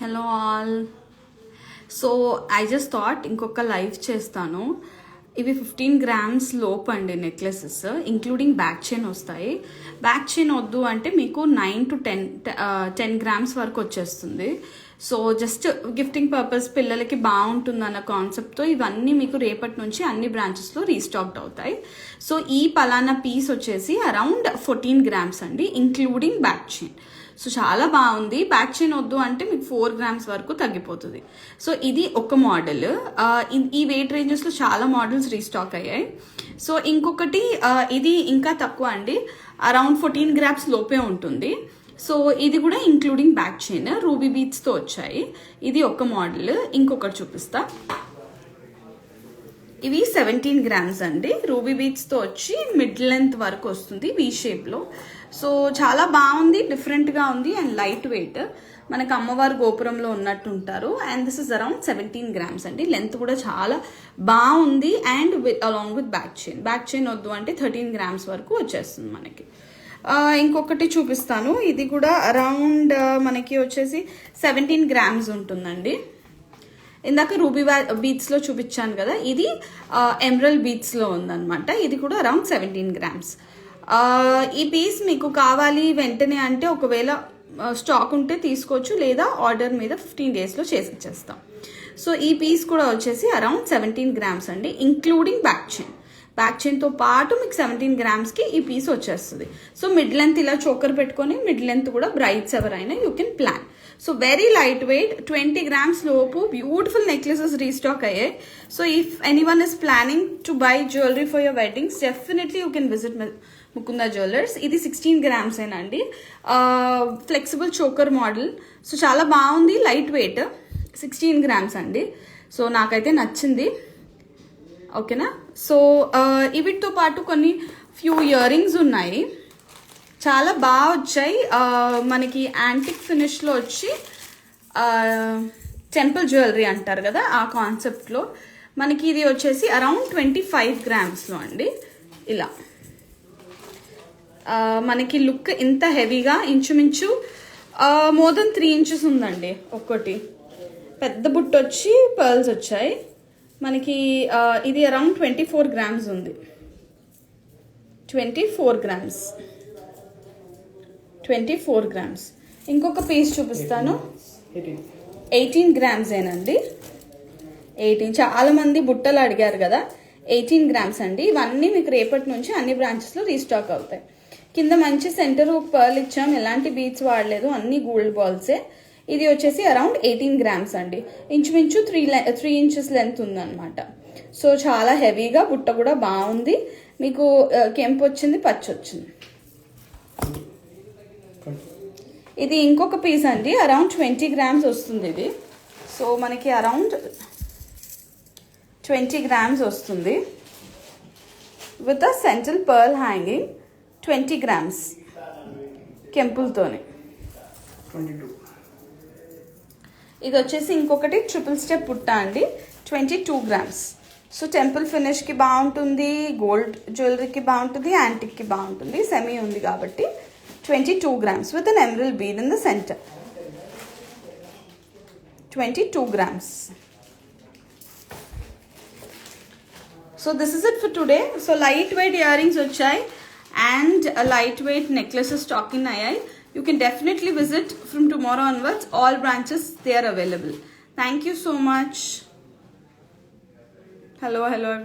Hello all. So I just thought ఇంకొక live చేస్తాను. ఇవి 15 grams లోపు అండి నెక్లెసెస్, ఇంక్లూడింగ్ బ్యాక్ చైన్ వస్తాయి. బ్యాక్ చైన్ వద్దు అంటే మీకు 9 to 10 grams వరకు వచ్చేస్తుంది. సో జస్ట్ గిఫ్టింగ్ పర్పస్ పిల్లలకి బాగుంటుంది అన్న కాన్సెప్ట్తో ఇవన్నీ మీకు రేపటి నుంచి అన్ని బ్రాంచెస్లో రీస్టాక్డ్ అవుతాయి. సో ఈ పలానా పీస్ వచ్చేసి అరౌండ్ 14 grams అండి, ఇంక్లూడింగ్ బ్యాక్ చైన్. సో చాలా బాగుంది. బ్యాక్ చైన్ వద్దు అంటే మీకు 4 grams వరకు తగ్గిపోతుంది. సో ఇది ఒక మోడల్. ఈ వెయిట్ రేంజెస్లో చాలా మోడల్స్ రీస్టాక్ అయ్యాయి. సో ఇంకొకటి ఇది ఇంకా తక్కువ అండి, అరౌండ్ 14 grams లోపే ఉంటుంది. సో ఇది కూడా ఇంక్లూడింగ్ బ్యాక్ చైన్, రూబీ బీట్స్తో వచ్చాయి. ఇది ఒక మోడల్. ఇంకొకటి చూపిస్తా. ఇవి 17 grams అండి, రూబీ బీట్స్తో వచ్చి మిడ్ లెంత్ వరకు వస్తుంది వీ షేప్లో. సో చాలా బాగుంది, డిఫరెంట్గా ఉంది అండ్ లైట్ వెయిట్. మనకు అమ్మవారి గోపురంలో ఉన్నట్టు ఉంటారు. And this is around 17 grams అండి. లెంత్ కూడా చాలా బాగుంది and along with back chain. Back chain వద్దు అంటే 13 grams వరకు వచ్చేస్తుంది మనకి. ఇంకొకటి చూపిస్తాను. ఇది కూడా అరౌండ్ మనకి వచ్చేసి 17 grams ఉంటుందండి. ఇందాక రూబీ బీట్స్లో చూపించాను కదా, ఇది ఎమరల్ బీట్స్లో ఉందన్నమాట. ఇది కూడా అరౌండ్ 17 grams. ఈ పీస్ మీకు కావాలి వెంటనే అంటే ఒకవేళ స్టాక్ ఉంటే తీసుకోవచ్చు, లేదా ఆర్డర్ మీద 15 daysలో చేసి ఇచ్చేస్తాం. సో ఈ పీస్ కూడా వచ్చేసి అరౌండ్ 17 grams అండి, ఇంక్లూడింగ్ బ్యాక్ చైన్. బ్యాక్ చైన్తో పాటు మీకు 17 gramsకి ఈ పీస్ వచ్చేస్తుంది. సో మిడ్ లెంత్ ఇలా చోకర్ పెట్టుకొని మిడ్ లెంత్ కూడా బ్రైట్స్ ఎవరైనా you can plan. So very light weight, 20 grams లోపు బ్యూటిఫుల్ నెక్లెసెస్ రీస్టాక్ అయ్యాయి. So if anyone is planning to buy jewellery for your weddings, definitely you can visit Mukunda jewellers. ఇది 16 grams ఏనండి, flexible choker model. So చాలా బాగుంది, light weight, 16 grams అండి. So నాకైతే నచ్చింది. ఓకేనా. సో వీటితో పాటు కొన్ని ఫ్యూ ఇయర్ రింగ్స్ ఉన్నాయి, చాలా బాగా వచ్చాయి. మనకి యాంటిక్ ఫినిష్లో వచ్చి టెంపుల్ జ్యువెలరీ అంటారు కదా, ఆ కాన్సెప్ట్లో మనకి ఇది వచ్చేసి అరౌండ్ 25 gramsలో అండి. ఇలా మనకి లుక్ ఇంత హెవీగా, ఇంచుమించు మోర్ దెన్ 3 inches ఉందండి. ఒక్కటి పెద్ద బుట్ట వచ్చి పర్ల్స్ వచ్చాయి మనకి. ఇది అరౌండ్ 24 grams ఉంది. 24 grams. ఇంకొక పీస్ చూపిస్తాను. 18 grams ఏనండి. 18. చాలా మంది బుట్టలు అడిగారు కదా, 18 grams అండి. ఇవన్నీ మీకు రేపటి నుంచి అన్ని బ్రాంచెస్లో రీస్టాక్ అవుతాయి. కింద మంచి సెంటర్ ఒక పర్ల్ ఇచ్చాం, ఎలాంటి బీట్స్ వాడలేదు, అన్ని గోల్డ్ బాల్సే. ఇది వచ్చేసి అరౌండ్ 18 grams అండి, ఇంచుమించు 3 inches లెంత్ ఉందన్నమాట. సో చాలా హెవీగా, బుట్ట కూడా బాగుంది. మీకు కెంపు వచ్చింది, పచ్చి వచ్చింది. ఇది ఇంకొక పీస్ అండి, అరౌండ్ 20 grams వస్తుంది ఇది. సో మనకి అరౌండ్ 20 grams వస్తుంది with a central pearl hanging. 20 grams కెంపులతోనే. ఇది వచ్చేసి ఇంకొకటి ట్రిపుల్ స్టెప్ పుట్ట అండి, 22 grams. సో టెంపుల్ ఫినిష్కి బాగుంటుంది, గోల్డ్ జ్యువెలరీకి బాగుంటుంది, యాంటిక్కి బాగుంటుంది. సెమీ ఉంది కాబట్టి 22 grams with an emerald bead in the centre. 22 grams. So this is it for today. So light weight earrings వచ్చాయి and light weight necklaces stock in అయ్యాయి. You can definitely visit from tomorrow onwards. All branches, they are available. Thank you so much. Hello.